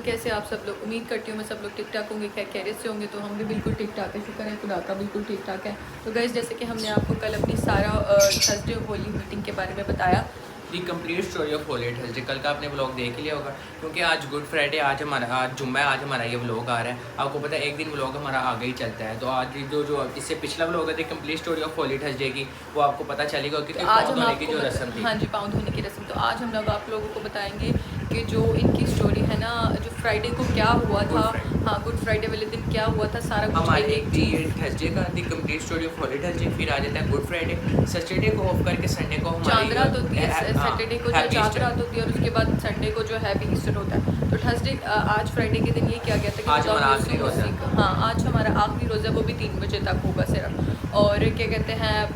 कैसे आप सब लोग, उम्मीद करती हूँ मैं सब लोग ठीक ठाक होंगे, खैरियत से होंगे। तो हम भी बिल्कुल ठीक ठाक है, शुक्र है खुदा का, बिल्कुल ठीक ठाक है। तो गाइस, जैसे कि हमने आपको कल अपनी सारा थर्सडे होली मीटिंग के बारे में बताया, दी complete story of Holi Thursday. कल का आपने व्लॉग देख लिया होगा, क्योंकि आज गुड फ्राइडे, आज जुम्मा है, आज हमारा ये व्लॉग आ रहा है। आपको पता है एक दिन व्लॉग हमारा आगे ही चलता है। तो आज जो इससे पिछला व्लॉग है complete story of Holi Thursday की, वो आपको पता चलेगा कि पाँव धोने की जो रस्म थी। हाँ जी, पाँव धोने की रस्म। तो आज हम लोग आप लोगों को बताएंगे कि जो इनकी स्टोरी है ना, जो फ्राइडे को क्या हुआ था, हाँ गुड फ्राइडे वाले दिन क्या हुआ था, सारा कुछ हमारे थर्सडे का दी complete story of Holi Thursday. फिर आ जाता है गुड फ्राइडे, सैटरडे को ऑफ करके संडे को चांद रात होती है, सैटरडे को जो चांद रात होती है, और उसके बाद संडे को जो हैप्पी ईस्टर होता है। तो थर्सडे आज फ्राइडे के दिन ये किया गया था कि आज हमारा आखिरी रोज़ा, हाँ आज हमारा आखिरी रोज़ा, वो भी 3 बजे तक होगा सिर्फ। और क्या कहते हैं,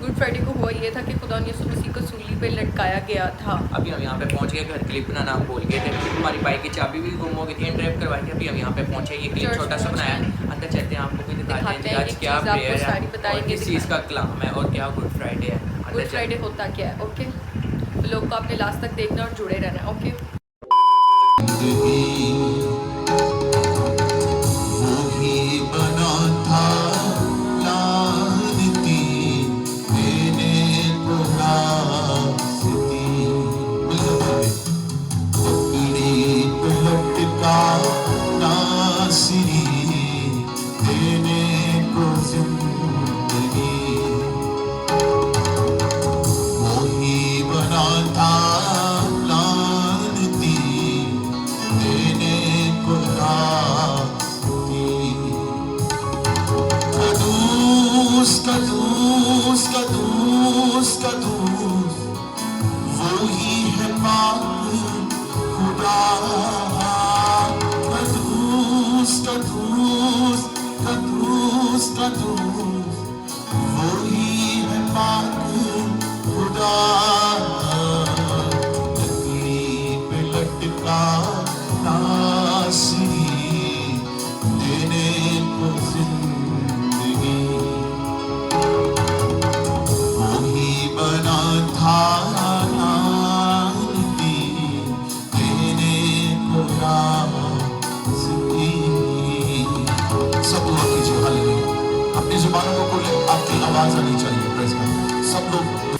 गुड फ्राइडे को हुआ ये था कि खुदा ने यीशु मसीह को सूली पे लटकाया गया था। अभी हम यहाँ पे पहुँच गए, घर क्लिप बनाना हम भूल गए थे, हमारी बाइक की चाबी भी गुम हो गई थी, ड्राइव करवाई थी। अभी हम यहाँ पे पहुँचे, ये क्लिप छोटा सा बनाया है, अंदर चलते हैं, आपको भी दिखाते हैं आज क्या प्रेयर है और किस चीज़ का कलाम है और क्या गुड फ्राइडे है। गुड फ्राइडे होता क्या है, ओके। तो लोग को आपने लास्ट तक देखना और जुड़े रहना है, ओके।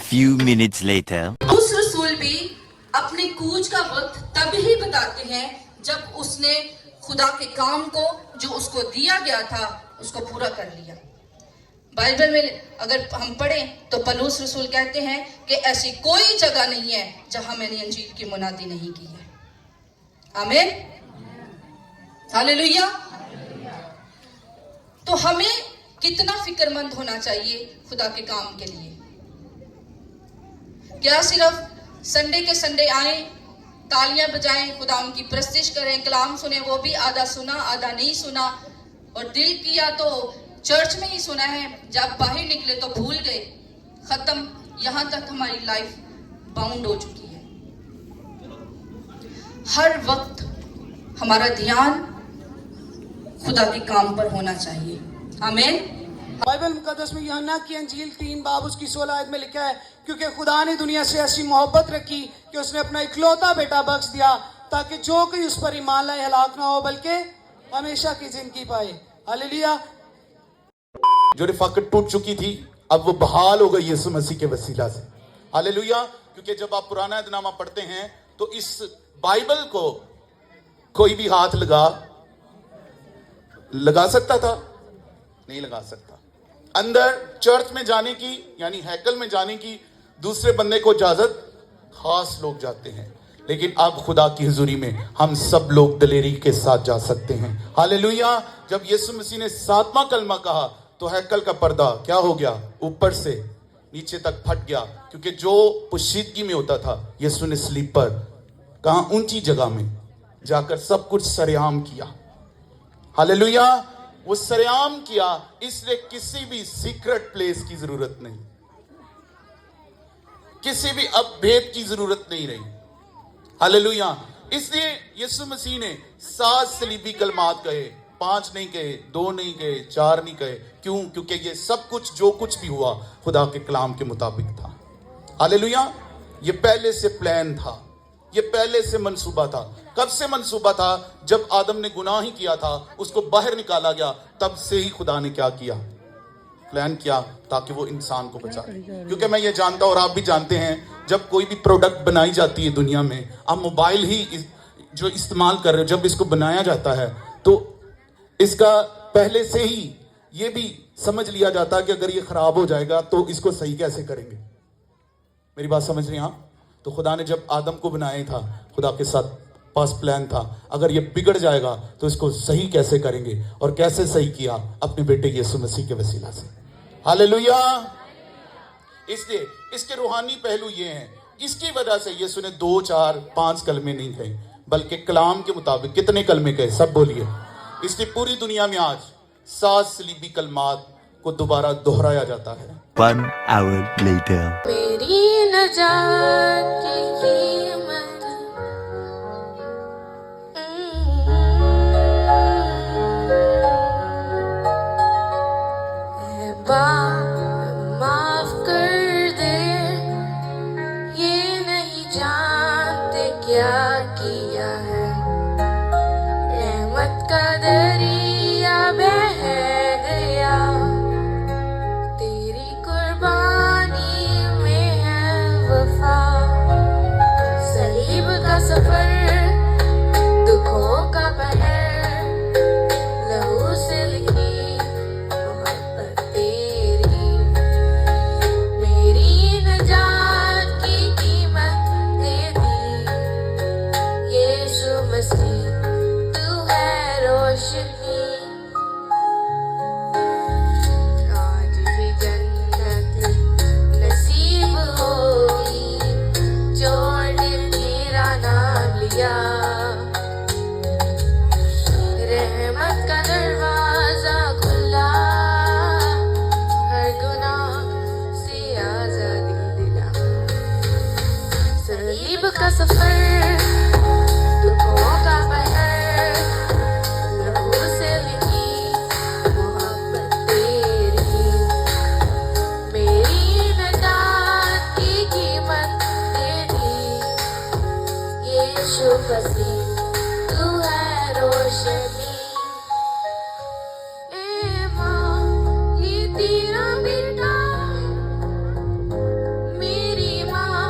Few minutes later. उस रसूल भी अपने कूच का वक्त तब ही बताते हैं जब उसने खुदा के काम को जो उसको दिया गया था उसको पूरा कर लिया। बाइबल में अगर हम पढ़ें तो पौलुस रसूल कहते हैं कि ऐसी कोई जगह नहीं है जहां मैंने अंजील की मुनादी नहीं की है। आमीन, हालेलुया। तो हमें कितना फिक्रमंद होना चाहिए खुदा के काम के लिए। क्या सिर्फ संडे के संडे आए, तालियां बजाएं, खुदा उनकी प्रस्तिश करें, कलाम सुने, वो भी आधा सुना आधा नहीं सुना, और दिल किया तो चर्च में ही सुना है, जब बाहर निकले तो भूल गए, खत्म। यहां तक हमारी लाइफ बाउंड हो चुकी है। हर वक्त हमारा ध्यान खुदा के काम पर होना चाहिए। आमीन। बाइबल मुकद्दस में यूहन्ना की अंजील 3 बाब उसकी 16 आयत में लिखा है, क्योंकि खुदा ने दुनिया से ऐसी मोहब्बत रखी कि उसने अपना इकलौता बेटा बख्श दिया, ताकि जो कोई उस पर ईमान लाए हलाक ना हो बल्कि हमेशा की जिंदगी पाए। हालेलुया। जो रिफाकत टूट चुकी थी अब वो बहाल हो गई यीशु मसीह के वसीला से। हालेलुया। क्योंकि जब आप पुराना अहदनामा पढ़ते हैं तो इस बाइबल को कोई भी हाथ लगा सकता था? नहीं लगा सकता। अंदर चर्च में जाने की, यानी हैकल में जाने की दूसरे बंदे को इजाजत खास लोग जाते हैं, लेकिन अब खुदा की हुजूरी में हम सब लोग दलेरी के साथ जा सकते हैं। हालेलुया। जब यीशु मसीह ने 7वां कलमा कहा तो हैकल का पर्दा क्या हो गया? ऊपर से नीचे तक फट गया, क्योंकि जो पोशीदगी में होता था यीशु ने स्लीप पर कहां? ऊंची जगह में जाकर सब कुछ सरेआम किया। हालेलुया। वो सरेआम किया, इसलिए किसी भी सीक्रेट प्लेस की जरूरत नहीं, किसी भी अभेद की जरूरत नहीं रही। हालेलुया। इसलिए यीशु मसीह ने 7 सलीबी कलमात कहे, 5 नहीं कहे, 2 नहीं कहे, 4 नहीं कहे। क्यों? क्योंकि ये सब कुछ जो कुछ भी हुआ खुदा के कलाम के मुताबिक था। हालेलुया। ये पहले से प्लान था। ये पहले से मंसूबा था। कब से मंसूबा था? जब आदम ने गुनाह ही किया था, उसको बाहर निकाला गया, तब से ही खुदा ने क्या किया? प्लान किया ताकि वो इंसान को बचाए। क्योंकि मैं ये जानता हूं और आप भी जानते हैं, जब कोई भी प्रोडक्ट बनाई जाती है दुनिया में, आप मोबाइल ही जो इस्तेमाल कर रहे हो, जब इसको बनाया जाता है तो इसका पहले से ही ये भी समझ लिया जाता है कि अगर ये खराब हो जाएगा तो इसको सही कैसे करेंगे। मेरी बात समझ रहे हैं आप? तो खुदा ने जब आदम को बनाया था, खुदा के साथ पास प्लान था, अगर ये बिगड़ जाएगा तो इसको सही कैसे करेंगे, और कैसे सही किया? अपने बेटे यीशु मसीह के वसीला से। हालेलुया। इसलिए इसके रूहानी पहलू ये हैं। इसकी वजह से यीशु ने 2, 4, 5 कलमे नहीं कहे, बल्कि कलाम के मुताबिक कितने कलमे कहे? सब बोलिए। इसलिए पूरी दुनिया में आज 7 सलीबी कलमात को दोबारा दोहराया जाता है। 1 hour later. मेरी नजात की कीमत है माफ कर दे, ये नहीं जानते क्या किया है। रहमत का दरिया बह गया, तेरी कुर्बानी में है वफा। सलीब का सफर, दुखों का पहर, लहू से लिखी मोहब्बत तेरी। मेरी नजात की कीमत दे दी, यीशु मसीह तू है रोशनी। आज भी जन्नत नसीब होगी, जोड़े तेरा नाम लिया। रहमत का दरवाजा खुला, हर गुनाह से आजादी दिला। सलीब का सफर, दुखों का पहर, लहू से लिखी मोहब्बत तेरी। मेरी नजात की कीमत दे दी, यीशु मसीह तू है रोशनी। ए माँ, ये तेरा बेटा, मेरी माँ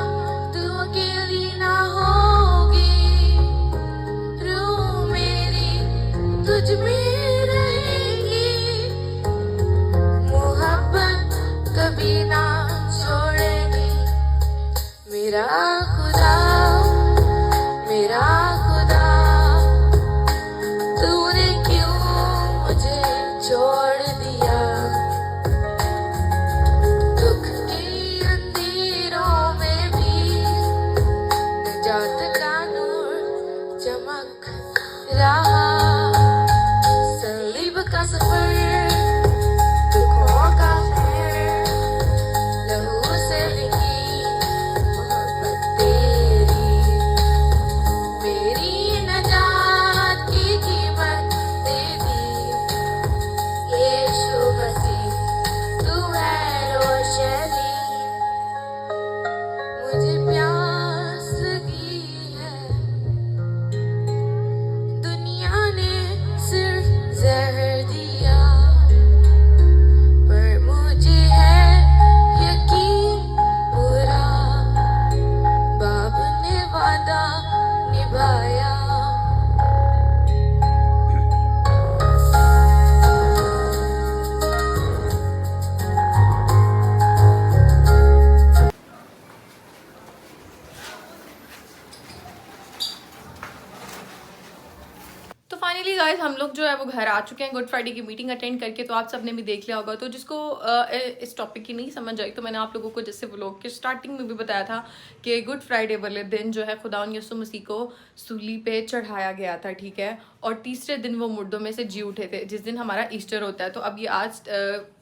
तू अकेली ना होगी। रूह मेरी तुझ में रहेगी, मोहब्बत कभी ना छोड़ेगी। मेरा खुदा, मेरा खुदा, तूने क्यों मुझे छोड़ दिया। दुख के अंधेरों में भी नजात का नूर चमक रहा। सलीब का सफर, दुखों का पहर, लहू से लिखी मोहब्बत तेरी। मेरी नजात की कीमत दे दी, यीशु मसीह तू है रोशनी। मुझे प्यास लगी है, दुनिया ने सिर्फ जहर दिया, पर मुझे है यकीन पूरा, बाप ने वादा निभाया। तो फाइनली गाइस हम लोग जो है वो घर आ चुके हैं गुड फ्राइडे की मीटिंग अटेंड करके। तो आप सबने भी देख लिया होगा। तो जिसको इस टॉपिक की नहीं समझ आई, तो मैंने आप लोगों को जैसे व्लॉग के स्टार्टिंग में भी बताया था कि गुड फ्राइडे वाले दिन जो है खुदा यीशु मसीह को सूली पे चढ़ाया गया था, ठीक है। और तीसरे दिन वो मुर्दों में से जी उठे थे, जिस दिन हमारा ईस्टर होता है। तो अब ये आज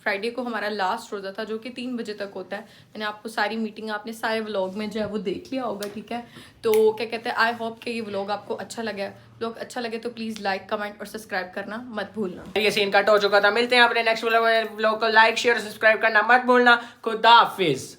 फ्राइडे को हमारा लास्ट रोज़ा था, जो कि 3 बजे तक होता है। मैंने आपको सारी मीटिंग, आपने सारे व्लॉग में जो है वो देख लिया होगा, ठीक है। तो क्या कहते हैं, आई होप कि ये व्लॉग आपको अच्छा लगे। व्लॉग अच्छा लगे तो प्लीज़ लाइक, कमेंट और सब्सक्राइब करना मत भूलना। ये सीन कट हो चुका था। मिलते हैं अपने नेक्स्ट व्लॉग को। लाइक, शेयर, सब्सक्राइब करना मत भूलना। खुदा हाफिज।